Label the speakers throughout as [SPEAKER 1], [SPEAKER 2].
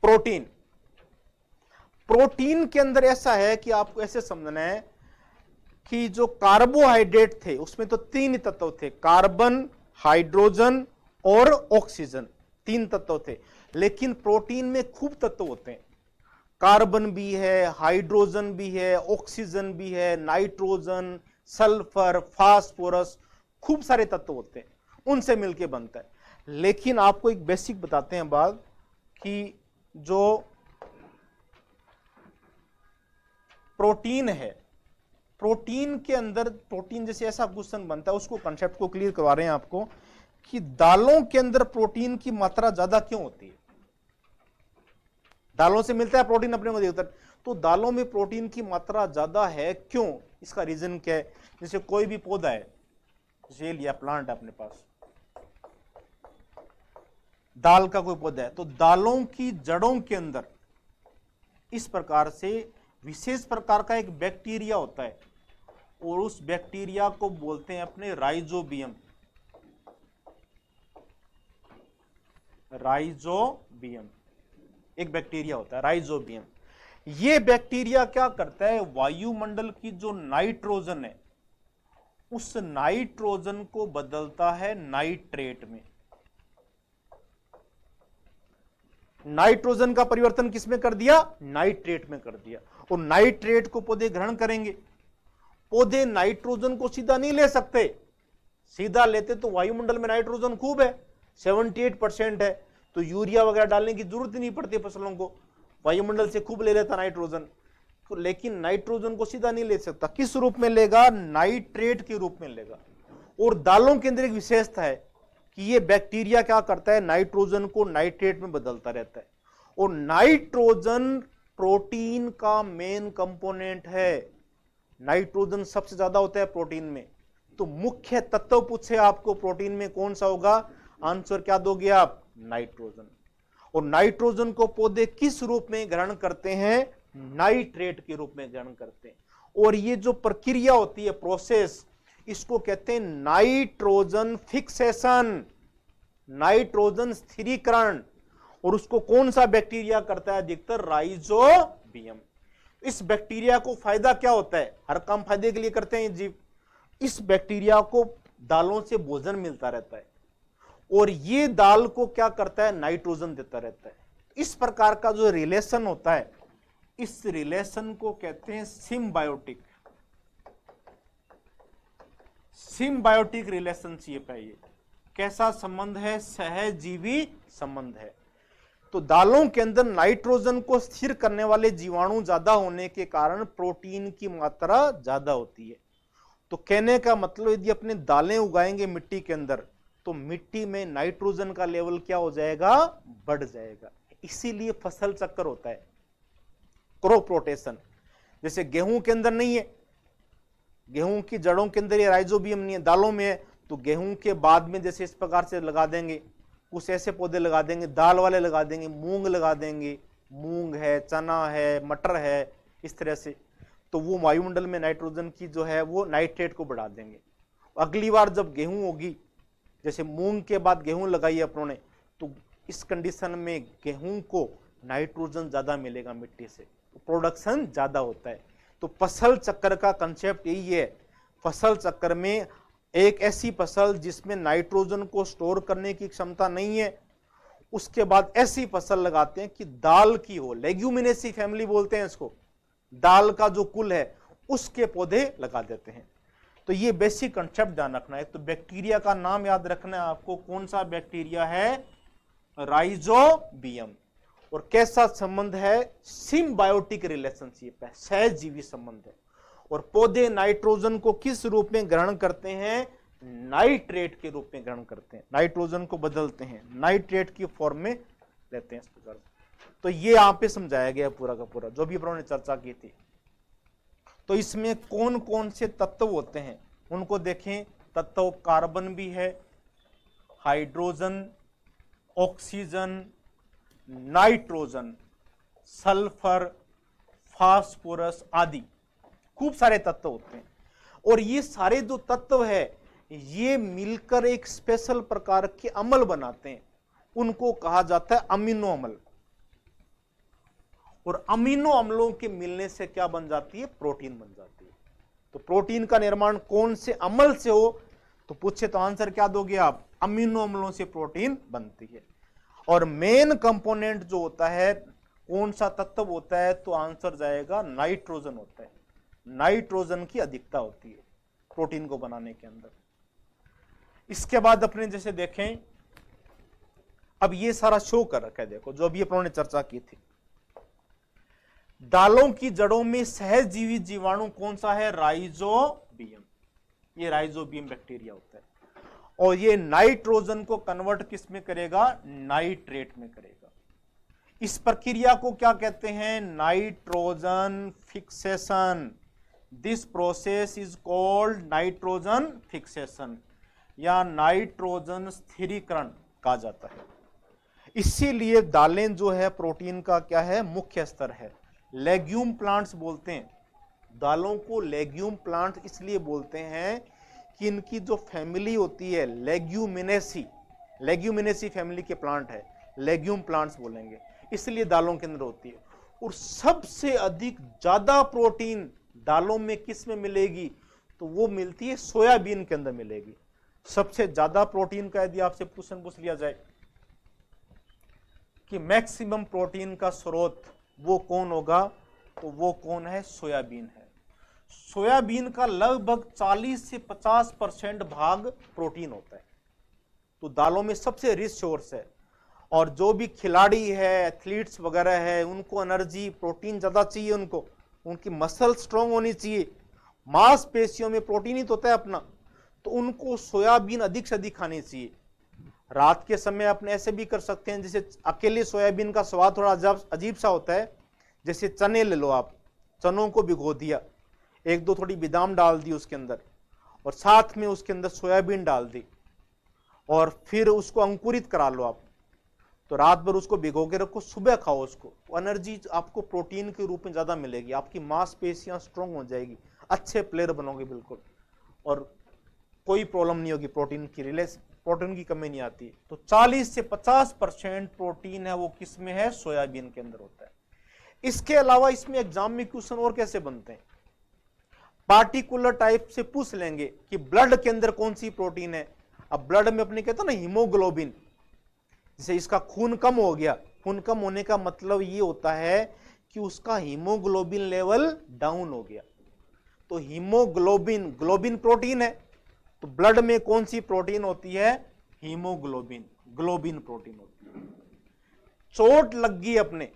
[SPEAKER 1] Protein. Protein के अंदर ऐसा है कि आपको ऐसे समझना है कि जो कार्बोहाइड्रेट थे उसमें तो तीन ही तत्व थे, कार्बन, हाइड्रोजन और ऑक्सीजन, तीन तत्व थे। लेकिन प्रोटीन में खूब तत्व होते हैं, कार्बन भी है, हाइड्रोजन भी है, ऑक्सीजन भी है, नाइट्रोजन, सल्फर, फास्फोरस, खूब सारे तत्व होते हैं, उनसे मिलके बनता है। लेकिन आपको एक बेसिक बताते हैं बात कि जो प्रोटीन है, प्रोटीन के अंदर, प्रोटीन जैसे ऐसा क्वेश्चन बनता है, उसको कंसेप्ट को क्लियर करवा रहे हैं आपको कि दालों के अंदर प्रोटीन की मात्रा ज्यादा क्यों होती है। दालों से मिलता है प्रोटीन अपने को देता है, तो दालों में प्रोटीन की मात्रा ज्यादा है क्यों, इसका रीजन क्या है। जैसे कोई भी पौधा है, जैसे लिया प्लांट अपने पास, दाल का कोई पौधा है, तो दालों की जड़ों के अंदर इस प्रकार से विशेष प्रकार का एक बैक्टीरिया होता है और उस बैक्टीरिया को बोलते हैं अपने राइजोबियम। राइजोबियम एक बैक्टीरिया होता है, राइजोबियम। ये बैक्टीरिया क्या करता है, वायुमंडल की जो नाइट्रोजन है उस नाइट्रोजन को बदलता है नाइट्रेट में। नाइट्रोजन का परिवर्तन किसमें कर दिया, नाइट्रेट में कर दिया। और नाइट्रेट को पौधे ग्रहण करेंगे। पौधे नाइट्रोजन को सीधा नहीं ले सकते, सीधा लेते तो वायुमंडल में नाइट्रोजन खूब है, 78% है, तो यूरिया वगैरह डालने की जरूरत ही नहीं पड़ती फसलों को, वायुमंडल से खूब ले लेता नाइट्रोजन। तो लेकिन नाइट्रोजन को सीधा नहीं ले सकता, किस रूप में लेगा, नाइट्रेट के रूप में लेगा। और दालों के अंदर एक विशेषता है कि ये बैक्टीरिया क्या करता है, नाइट्रोजन को नाइट्रेट में बदलता रहता है। और नाइट्रोजन प्रोटीन का मेन कंपोनेंट है, नाइट्रोजन सबसे ज्यादा होता है प्रोटीन में। तो मुख्य तत्व पूछे आपको प्रोटीन में कौन सा होगा, आंसर क्या दोगे आप, नाइट्रोजन। और नाइट्रोजन को पौधे किस रूप में ग्रहण करते हैं, नाइट्रेट के रूप में ग्रहण करते हैं। और ये जो प्रक्रिया होती है, प्रोसेस, इसको कहते हैं नाइट्रोजन फिक्सेशन, नाइट्रोजन स्थिरीकरण। और उसको कौन सा बैक्टीरिया करता है, अधिकतर राइजोबियम। इस बैक्टीरिया को फायदा क्या होता है, हर काम फायदे के लिए करते हैं जीव। इस बैक्टीरिया को दालों से भोजन मिलता रहता है और ये दाल को क्या करता है, नाइट्रोजन देता रहता है। इस प्रकार का जो रिलेशन होता है, इस रिलेशन को कहते हैं सिम्बायोटिक, सिम्बायोटिक रिलेशनशिप है। ये कैसा संबंध है, सहजीवी संबंध है। तो दालों के अंदर नाइट्रोजन को स्थिर करने वाले जीवाणु ज्यादा होने के कारण प्रोटीन की मात्रा ज्यादा होती है। तो कहने का मतलब, यदि अपने दालें उगाएंगे मिट्टी के अंदर, तो मिट्टी में नाइट्रोजन का लेवल क्या हो जाएगा, बढ़ जाएगा। इसीलिए फसल चक्कर होता है, क्रॉप रोटेशन। जैसे गेहूं के अंदर नहीं है, गेहूं की जड़ों के अंदर ये राइजोबियम नहीं है, दालों में है, तो गेहूं के बाद में जैसे इस प्रकार से लगा देंगे, कुछ ऐसे पौधे लगा देंगे, दाल वाले लगा देंगे, मूंग लगा देंगे, मूंग है, चना है, मटर है, इस तरह से, तो वो वायुमंडल में नाइट्रोजन की जो है वो नाइट्रेट को बढ़ा देंगे। अगली बार जब गेहूं होगी, जैसे मूंग के बाद गेहूं लगाई अपनों ने, तो इस कंडीशन में गेहूं को नाइट्रोजन ज्यादा मिलेगा मिट्टी से, तो प्रोडक्शन ज्यादा होता है। तो फसल चक्र का कंसेप्ट यही है। फसल चक्र में एक ऐसी फसल जिसमें नाइट्रोजन को स्टोर करने की क्षमता नहीं है, उसके बाद ऐसी फसल लगाते हैं कि दाल की हो, लेग्यूमिनेसी फैमिली बोलते हैं इसको, दाल का जो कुल है उसके पौधे लगा देते हैं। तो ये बेसिक कंसेप्ट ध्यान रखना है। तो बैक्टीरिया का नाम याद रखना है आपको, कौन सा बैक्टीरिया है, राइजोबियम। और कैसा संबंध है, सिम्बायोटिक रिलेशनशिप है, सहजीवी संबंध है। और पौधे नाइट्रोजन को किस रूप में ग्रहण करते हैं, नाइट्रेट के रूप में ग्रहण करते हैं, नाइट्रोजन को बदलते हैं, नाइट्रेट की फॉर्म में लेते हैं इस प्रकार। तो ये यहां पे समझाया गया पूरा का पूरा जो भी अपनों ने चर्चा की थी। तो इसमें कौन कौन से तत्व होते हैं उनको देखें। तत्व कार्बन भी है, hydrogen, oxygen, nitrogen, sulphur, phosphorus आदि खूब सारे तत्व होते हैं। और ये सारे जो तत्व है ये मिलकर एक स्पेशल प्रकार के अम्ल बनाते हैं, उनको कहा जाता है अमीनो अम्ल। और अमीनो अम्लों के मिलने से क्या बन जाती है? प्रोटीन बन जाती है। तो प्रोटीन का निर्माण कौन से अम्ल से हो तो पूछे तो आंसर क्या दोगे आप? अमीनो अम्लों से प्रोटीन बनती है। और मेन कंपोनेंट जो होता है कौन सा तत्व होता है? तो आंसर जाएगा नाइट्रोजन होता है। नाइट्रोजन की अधिकता होती है प्रोटीन को बनाने के अंदर। इसके बाद अपने जैसे देखें, अब ये सारा शो कर रखा है, देखो जो अभी अपनों ने चर्चा की थी। दालों की जड़ों में सहज जीवित जीवाणु कौन सा है? राइजोबियम। ये राइजोबियम बैक्टीरिया होता है और ये नाइट्रोजन को कन्वर्ट किस में करेगा? नाइट्रेट में करेगा। इस प्रक्रिया को क्या कहते हैं? Nitrogen fixation. This process is called nitrogen fixation या नाइट्रोजन स्थिरीकरण कहा जाता है। इसीलिए दालें जो है प्रोटीन का क्या है? मुख्य स्तर है। लेग्यूम प्लांट्स बोलते हैं दालों को, लेग्यूम प्लांट इसलिए बोलते हैं कि इनकी जो फैमिली होती है लेग्यूमिनेसी, लेग्यूमिनेसी फैमिली के प्लांट है, लेग्यूम प्लांट्स बोलेंगे, इसलिए दालों के अंदर होती है। और सबसे अधिक ज्यादा प्रोटीन दालों में किस में मिलेगी? तो वो मिलती है सोयाबीन के अंदर मिलेगी। सबसे ज्यादा प्रोटीन का यदि आपसे क्वेश्चन पूछ लिया जाए कि मैक्सिमम प्रोटीन का स्रोत वो कौन होगा, तो वो कौन है? सोयाबीन है। सोयाबीन का लगभग 40 से 50% भाग प्रोटीन होता है। तो दालों में सबसे रिच सोर्स है। और जो भी खिलाड़ी है, एथलीट्स वगैरह है, उनको एनर्जी प्रोटीन ज्यादा चाहिए, उनकी मसल स्ट्रांग होनी चाहिए, मांसपेशियों में प्रोटीन ही तो होता है अपना, तो उनको सोयाबीन अधिक से अधिक खानी चाहिए। रात के समय अपने ऐसे भी कर सकते हैं, जैसे अकेले सोयाबीन का स्वाद थोड़ा अजीब सा होता है। जैसे चने ले लो आप, चनों को भिगो दिया, एक दो थोड़ी बादाम डाल दी उसके अंदर और साथ में उसके अंदर सोयाबीन डाल दी और फिर उसको अंकुरित करा लो आप, तो रात भर उसको भिगो के रखो, सुबह खाओ उसको, एनर्जी आपको प्रोटीन के रूप में ज्यादा मिलेगी, आपकी मांसपेशियां स्ट्रांग हो जाएगी, अच्छे प्लेयर बनोगे बिल्कुल, और कोई प्रॉब्लम नहीं होगी, प्रोटीन की कमी नहीं आती। तो 40 से 50% प्रोटीन है वो किस में है? सोयाबीन के अंदर होता है। इसके अलावा इसमें एग्जाम में क्वेश्चन और कैसे बनते हैं? पार्टिकुलर टाइप से पूछ लेंगे कि ब्लड के अंदर कौन सी प्रोटीन है। अब ब्लड में अपने कहते हैं ना हीमोग्लोबिन, जैसे इसका खून कम हो गया, खून कम होने का मतलब ये होता है कि उसका हीमोग्लोबिन लेवल डाउन हो गया। तो हीमोग्लोबिन, ग्लोबिन प्रोटीन है, तो ब्लड में कौन सी प्रोटीन होती है? हीमोग्लोबिन, ग्लोबिन प्रोटीन होती है। चोट लग गई अपने,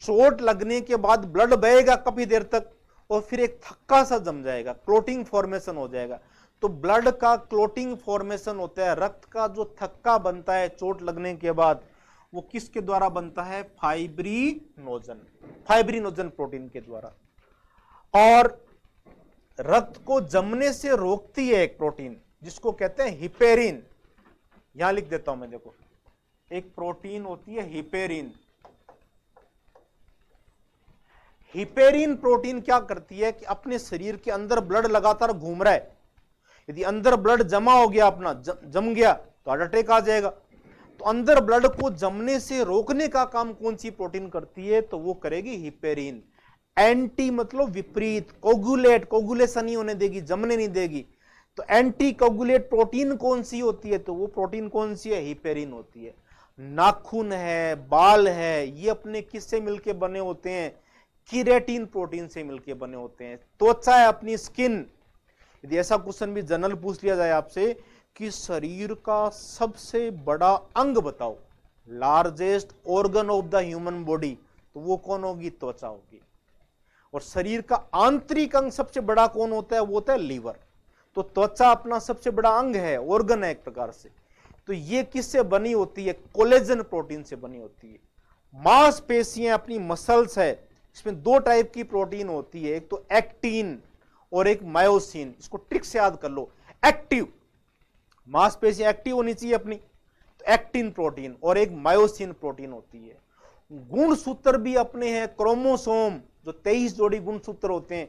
[SPEAKER 1] चोट लगने के बाद ब्लड बहेगा काफी देर तक और फिर एक थक्का सा जम जाएगा, क्लोटिंग फॉर्मेशन हो जाएगा। तो ब्लड का क्लोटिंग फॉर्मेशन होता है, रक्त का जो थक्का बनता है चोट लगने के बाद, वो किसके द्वारा बनता है? फाइब्रिनोजन, फाइब्रिनोजन प्रोटीन के द्वारा। और रक्त को जमने से रोकती है एक प्रोटीन जिसको कहते हैं हिपेरिन, यहां लिख देता हूं मैं, देखो एक प्रोटीन होती है हिपेरिन। हिपेरिन प्रोटीन क्या करती है कि अपने शरीर के अंदर ब्लड लगातार घूम रहा है, यदि अंदर ब्लड जमा हो गया, अपना जम गया तो हार्ट अटैक आ जाएगा। तो अंदर ब्लड को जमने से रोकने का काम कौन सी प्रोटीन करती है? तो वो करेगी हिपेरिन। एंटी मतलब विपरीत, कोगुलेट, कोगुलेशन नहीं होने देगी, जमने नहीं देगी। तो एंटी कोगुलेट प्रोटीन कौन सी होती है? तो वो प्रोटीन कौन सी है? हिपेरिन होती है। नाखून है, बाल है, ये अपने किससे मिलके बने होते हैं? कीरेटिन प्रोटीन से मिलके बने होते हैं। त्वचा है, अपनी स्किन, यदि ऐसा क्वेश्चन भी जनरल पूछ लिया जाए आपसे कि शरीर का सबसे बड़ा अंग बताओ, largest organ of the human body, तो वो कौन होगी? त्वचा होगी। और शरीर का आंतरिक अंग सबसे बड़ा कौन होता है? वो होता है लीवर। तो त्वचा अपना सबसे बड़ा अंग है, ऑर्गन है एक प्रकार से। तो ये किससे बनी होती है? कोलेजन प्रोटीन से बनी होती है। मांसपेशियां अपनी मसल्स है, इसमें दो टाइप की प्रोटीन होती है, एक तो एक्टिन और एक मायोसिन। इसको ट्रिक से याद कर लो, एक्टिव, मांसपेशियां एक्टिव होनी चाहिए अपनी, तो एक्टिन प्रोटीन, और एक मायोसिन प्रोटीन होती है। गुणसूत्र भी अपने हैं, क्रोमोसोम, जो 23 जोड़ी गुणसूत्र होते हैं,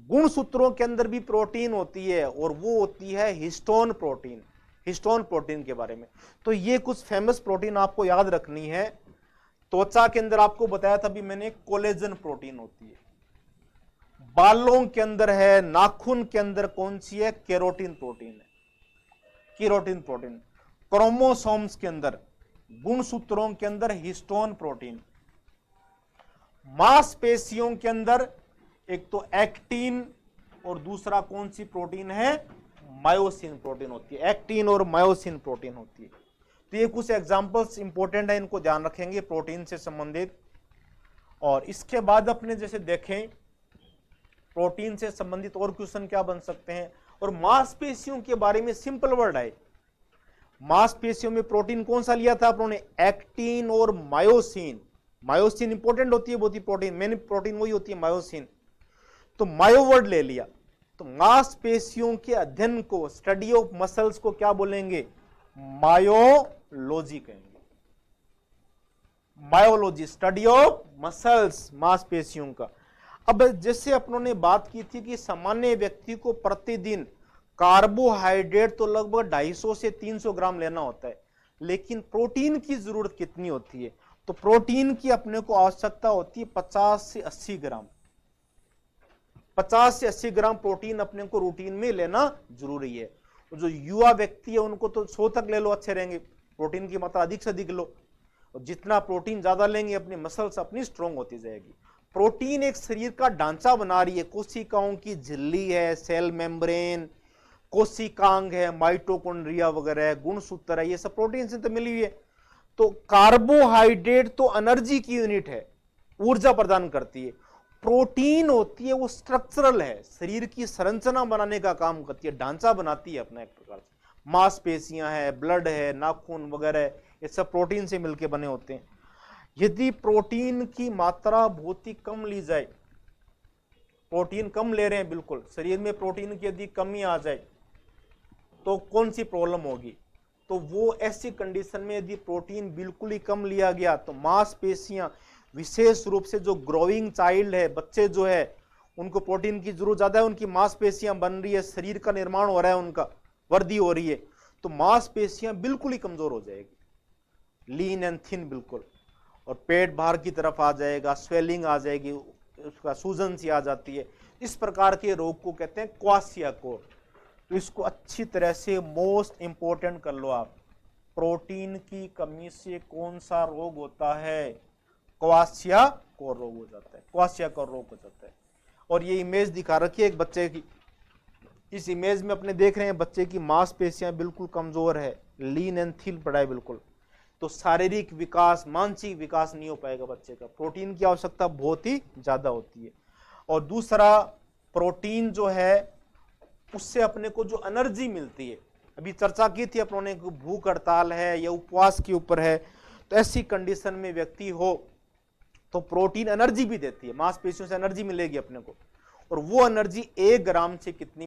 [SPEAKER 1] गुणसूत्रों के अंदर भी प्रोटीन होती है और वो होती है हिस्टोन प्रोटीन। हिस्टोन प्रोटीन के बारे में तो ये कुछ फेमस प्रोटीन आपको याद रखनी है त्वचा के अंदर आपको बताया था अभी मैंने, कोलेजन प्रोटीन होती है। बालों के अंदर है, नाखून के अंदर कौन सी है? केरोटिन प्रोटीन है, केरोटिन प्रोटीन। क्रोमोसोम्स के अंदर, गुणसूत्रों के अंदर हिस्टोन प्रोटीन। मांसपेशियों के अंदर एक तो एक्टिन और दूसरा कौन सी प्रोटीन है? मायोसिन प्रोटीन होती है। एक्टिन और मायोसिन प्रोटीन होती है। तो ये कुछ एग्जांपल्स इंपॉर्टेंट है, इनको ध्यान रखेंगे प्रोटीन से संबंधित। और इसके बाद अपने जैसे देखें प्रोटीन से संबंधित और क्वेश्चन क्या बन सकते हैं। और मांसपेशियों के बारे में सिंपल वर्ड है, मांसपेशियों में प्रोटीन कौन सा लिया था आपने? एक्टिन और मायोसिन। मायोसिन इंपॉर्टेंट होती है बहुत ही, प्रोटीन मेन प्रोटीन वही होती है मायोसिन। तो मायो वर्ड ले लिया, तो मांसपेशियों के अध्ययन को, स्टडी ऑफ मसल्स को क्या बोलेंगे? मायोलॉजी कहेंगे। मायोलॉजी, स्टडी ऑफ मसल्स, मांसपेशियों का। अब जैसे अपनों ने बात की थी कि सामान्य व्यक्ति को प्रतिदिन कार्बोहाइड्रेट तो लगभग 250 से 300 ग्राम लेना होता है, लेकिन प्रोटीन की जरूरत कितनी होती है? तो प्रोटीन की अपने को आवश्यकता होती है 50 से 80 ग्राम। 50 से 80 ग्राम प्रोटीन अपने को रूटीन में लेना जरूरी है। जो युवा व्यक्ति है उनको तो 100 तक ले लो, अच्छे रहेंगे। प्रोटीन की मात्रा अधिक से अधिक लो, और जितना प्रोटीन ज्यादा लेंगे अपनी मसल्स अपनी स्ट्रॉन्ग होती जाएगी। प्रोटीन एक शरीर का ढांचा बना रही है, कोशिकाओं की झिल्ली है, सेल मेम्ब्रेन, कोशिकांग है, माइटोकॉन्ड्रिया वगैरह, गुणसूत्र है, ये सब प्रोटीन से तो मिली हुई है। तो कार्बोहाइड्रेट तो एनर्जी की यूनिट है, ऊर्जा प्रदान करती है। प्रोटीन होती है वो स्ट्रक्चरल है, शरीर की संरचना बनाने का काम करती है, ढांचा बनाती है अपना एक प्रकार से। मांसपेशियां है, ब्लड है, नाखून वगैरह, ये सब प्रोटीन से मिलकर बने होते हैं। यदि प्रोटीन की मात्रा बहुत ही कम ली जाए, प्रोटीन कम ले रहे हैं बिल्कुल, शरीर में प्रोटीन की यदि कमी आ जाए तो कौन सी प्रॉब्लम होगी? तो वो ऐसी कंडीशन में यदि प्रोटीन बिल्कुल ही कम लिया गया तो मांसपेशियां, विशेष रूप से जो ग्रोइंग चाइल्ड है, बच्चे जो है, उनको प्रोटीन की जरूरत ज्यादा है, उनकी मांसपेशियां बन रही है, शरीर का निर्माण हो रहा है, उनका वृद्धि हो रही है, तो मांसपेशियां बिल्कुल ही कमजोर हो जाएगी, लीन एंड थिन बिल्कुल, और पेट बाहर की तरफ आ जाएगा, स्वेलिंग आ जाएगी, उसका सूजन सी आ जाती है। इस प्रकार के रोग को कहते हैं क्वाशियाकोर। तो इसको अच्छी तरह से मोस्ट इंपोर्टेंट कर लो आप, प्रोटीन की कमी से कौन सा रोग होता है? क्वाशियाकोर रोग हो जाता है, क्वाशियाकोर रोग हो जाता है। और ये इमेज दिखा रखी है एक बच्चे की, इस इमेज में अपने देख रहे हैं बच्चे की मांसपेशियां बिल्कुल कमजोर है, लीन एंड थिन पड़ा है बिल्कुल। तो शारीरिक विकास, मानसिक विकास नहीं हो पाएगा बच्चे का, प्रोटीन की आवश्यकता बहुत ही ज्यादा होती है। और दूसरा, प्रोटीन जो है उससे अपने को जो एनर्जी मिलती है, अभी चर्चा की थी अपनों ने, भूख हड़ताल है या उपवास के ऊपर है, तो ऐसी कंडीशन में व्यक्ति हो तो प्रोटीन एनर्जी भी देती है, मांसपेशियों से एनर्जी मिलेगी अपने को, और वो एनर्जी 1 ग्राम से कितनी